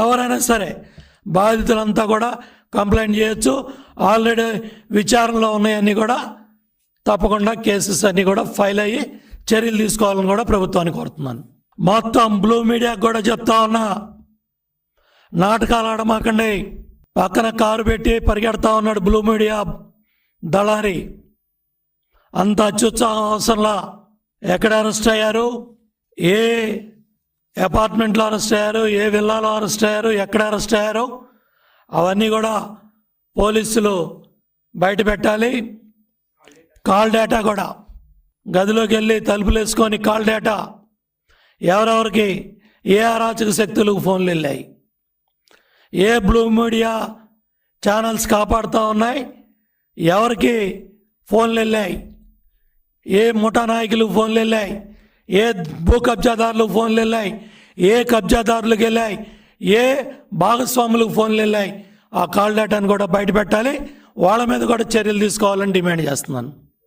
ఎవరైనా సరే బాధితులంతా కూడా కంప్లైంట్ చేయొచ్చు. ఆల్రెడీ విచారణలో ఉన్నాయన్నీ కూడా తప్పకుండా కేసెస్ అన్నీ కూడా ఫైల్ అయ్యి చర్యలు తీసుకోవాలని కూడా ప్రభుత్వాన్ని కోరుతున్నాను. మొత్తం బ్లూ మీడియాకు కూడా చెప్తా ఉన్నా, నాటకాలు ఆడమాకండి. పక్కన కారు పెట్టి పరిగెడతా ఉన్నాడు బ్లూ మీడియా దళారి. అంత అత్యుత్సాహం అవసరంలా. ఎక్కడ అరెస్ట్ అయ్యారు, ఏ అపార్ట్మెంట్లో అరెస్ట్ అయ్యారు, ఏ విల్లాలో అరెస్ట్ అయ్యారు, ఎక్కడ అరెస్ట్ అయ్యారు, అవన్నీ కూడా పోలీసులు బయట పెట్టాలి. కాల్ డేటా కూడా గదిలోకి వెళ్ళి తలుపులు వేసుకొని కాల్ డేటా ఎవరెవరికి ఏ అరాచక శక్తులకు ఫోన్లు వెళ్ళాయి, ఏ బ్లూ మీడియా ఛానల్స్ కాపాడుతూ ఉన్నాయి, ఎవరికి ఫోన్లు వెళ్ళాయి, ఏ ముఠా నాయకులకు ఫోన్లు వెళ్ళాయి, ఏ భూ కబ్జాదారులకు ఫోన్లు వెళ్ళాయి, ఏ కబ్జాదారులకు వెళ్ళాయి, ఏ భాగస్వాములకు ఫోన్లు వెళ్ళాయి, ఆ కాల్ డేటాను కూడా బయట పెట్టాలి. వాళ్ళ మీద కూడా చర్యలు తీసుకోవాలని డిమాండ్ చేస్తున్నాను.